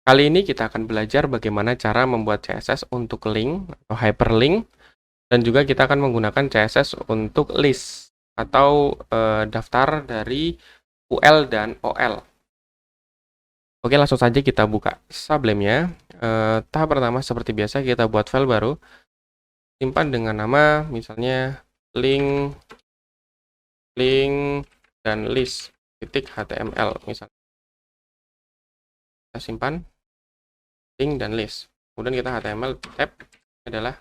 Kali ini kita akan belajar bagaimana cara membuat CSS untuk link atau hyperlink, dan juga kita akan menggunakan CSS untuk list atau daftar dari UL dan OL. Oke, langsung saja kita buka Sublime-nya. Tahap pertama seperti biasa kita buat file baru, simpan dengan nama misalnya link dan list .html misalnya. Kita simpan link dan list. Kemudian kita HTML tab adalah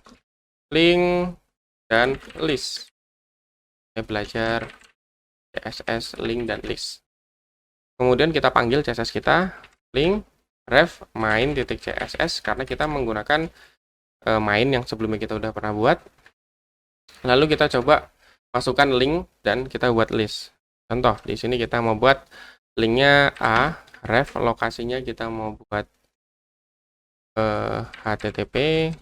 link dan list. Saya belajar CSS link dan list. Kemudian kita panggil CSS kita link ref main.css karena kita menggunakan main yang sebelumnya kita udah pernah buat. Lalu kita coba masukkan link dan kita buat list. Contoh, di sini kita mau buat linknya A, ref lokasinya kita mau buat http://,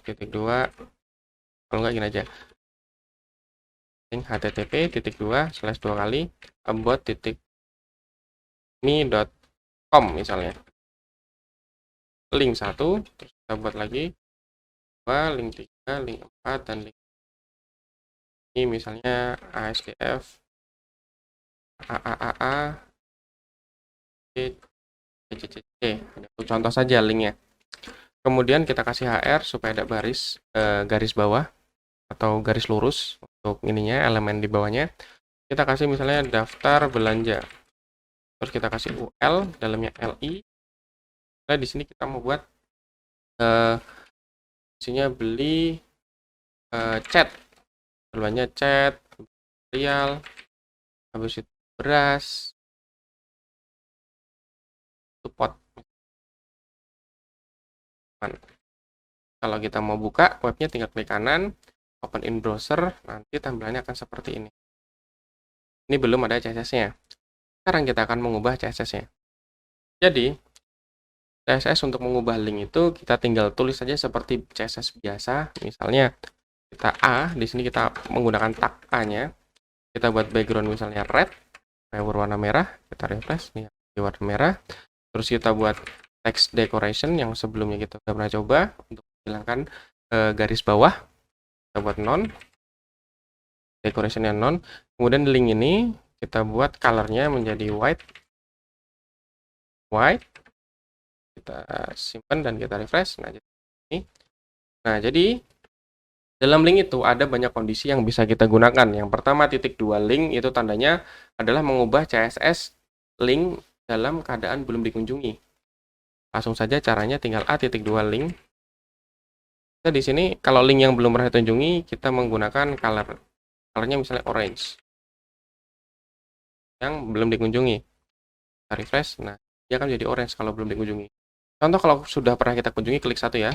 kalau nggak gini aja, link http://about.me.com misalnya. Link 1, terus kita buat lagi 2, link 3, link 4, dan link ini misalnya ASDF AAAA CCC. Itu contoh saja linknya. Kemudian kita kasih HR supaya ada garis bawah atau garis lurus untuk ininya, elemen di bawahnya. Kita kasih misalnya daftar belanja. Terus kita kasih UL, dalamnya LI. Nah, di sini kita mau buat isinya beli cat. Belanja cat, material, habis itu beras, support. Kalau kita mau buka webnya, tinggal klik kanan, open in browser, nanti tampilannya akan seperti ini. Ini belum ada CSS-nya. Sekarang kita akan mengubah CSS-nya. Jadi, CSS untuk mengubah link itu kita tinggal tulis saja seperti CSS biasa. Misalnya kita A, di sini kita menggunakan tag A-nya. Kita buat background misalnya red, berwarna merah, kita refresh nih di warna merah. Terus kita buat text decoration yang sebelumnya kita sudah pernah coba untuk menghilangkan garis bawah. Kita buat non, decorationnya non. Kemudian link ini kita buat colornya menjadi white. Kita simpan dan kita refresh. Jadi dalam link itu ada banyak kondisi yang bisa kita gunakan. Yang pertama, .2 link itu tandanya adalah mengubah CSS link dalam keadaan belum dikunjungi. Langsung saja caranya, tinggal A.2 link. Nah, di sini kalau link yang belum pernah dikunjungi, kita menggunakan colornya misalnya orange. Yang belum dikunjungi. Kita refresh, nah dia akan jadi orange kalau belum dikunjungi. Contoh kalau sudah pernah kita kunjungi, klik 1 ya.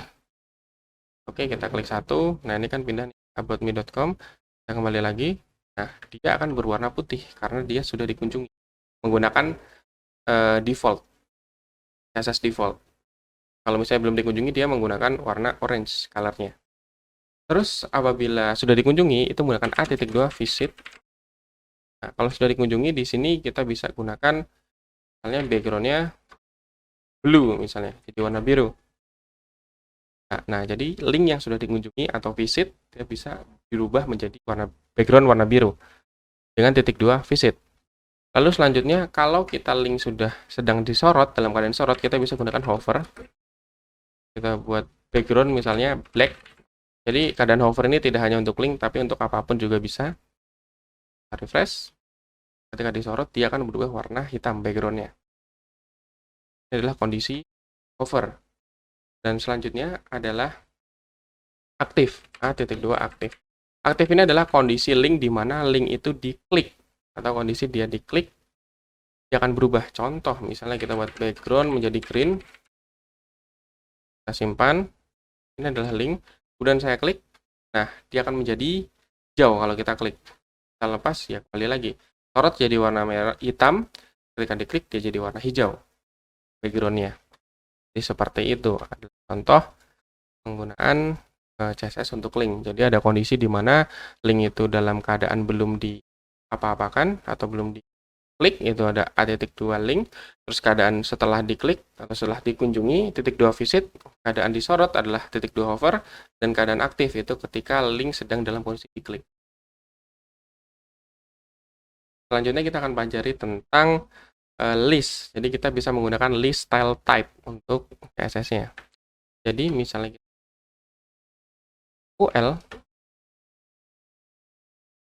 Oke, kita klik 1. Nah, ini kan pindah about.me.com. Kita kembali lagi. Nah, dia akan berwarna putih karena dia sudah dikunjungi menggunakan default, CSS default. Kalau misalnya belum dikunjungi, dia menggunakan warna orange colornya. Terus apabila sudah dikunjungi, itu menggunakan A.2 visit. Nah, kalau sudah dikunjungi, di sini kita bisa gunakan misalnya backgroundnya blue misalnya, jadi warna biru. Nah, jadi link yang sudah dikunjungi atau visit, dia bisa dirubah menjadi background warna biru dengan .2 visit. Lalu selanjutnya, kalau kita link sudah sedang disorot, dalam keadaan sorot, kita bisa gunakan hover. Kita buat background misalnya black. Jadi keadaan hover ini tidak hanya untuk link, tapi untuk apapun juga bisa. Kita refresh. Ketika disorot, dia akan berubah warna hitam backgroundnya. Ini adalah kondisi hover. Dan selanjutnya adalah aktif. A.2 aktif. Aktif ini adalah kondisi link di mana link itu diklik. Atau kondisi dia diklik, dia akan berubah. Contoh, misalnya kita buat background menjadi green. Kita simpan. Ini adalah link. Kemudian saya klik. Nah, dia akan menjadi hijau kalau kita klik. Kita lepas, ya kembali lagi. Sorot jadi warna merah hitam. Ketika diklik, dia jadi warna hijau backgroundnya. Jadi seperti itu. Ada contoh penggunaan CSS untuk link. Jadi ada kondisi di mana link itu dalam keadaan belum di apa-apakan atau belum klik itu ada A.2 link, terus keadaan setelah diklik atau setelah dikunjungi .2 visit, keadaan disorot adalah .2 hover, dan keadaan aktif itu ketika link sedang dalam posisi diklik. Selanjutnya kita akan pelajari tentang list. Jadi kita bisa menggunakan list style type untuk CSS-nya. Jadi misalnya UL,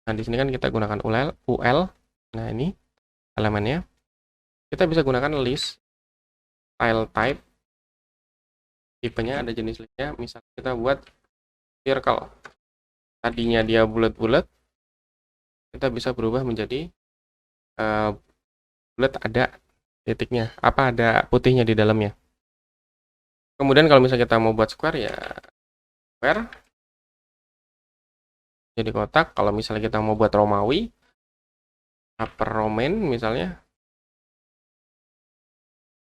nah di sini kan kita gunakan UL. Nah ini elemennya. Kita bisa gunakan list style type. Tipenya ada jenis listnya. Misalnya kita buat circle. Tadinya dia bulat-bulat, kita bisa berubah menjadi bulat ada titiknya. Apa ada putihnya di dalamnya. Kemudian kalau misalnya kita mau buat square ya square. Jadi kotak. Kalau misalnya kita mau buat Romawi, upper Roman misalnya,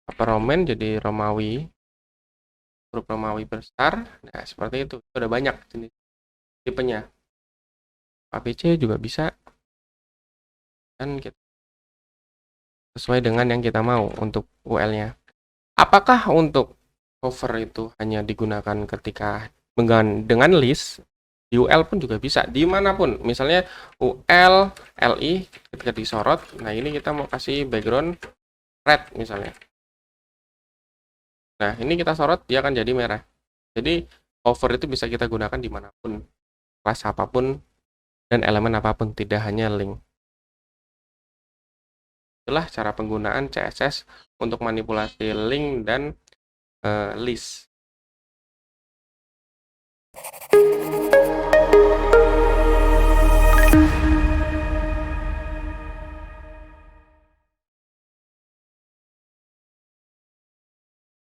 upper Roman jadi Romawi, huruf Romawi besar. Nah seperti itu ada banyak jenis tipenya. ABC juga bisa, dan kita sesuai dengan yang kita mau untuk UL-nya. Apakah untuk cover itu hanya digunakan ketika dengan list? Di UL pun juga bisa, dimanapun. Misalnya UL, LI, ketika disorot, nah ini kita mau kasih background red misalnya. Nah ini kita sorot, dia akan jadi merah. Jadi cover itu bisa kita gunakan dimanapun, kelas apapun, dan elemen apapun, tidak hanya link. Itulah cara penggunaan CSS untuk manipulasi link dan list.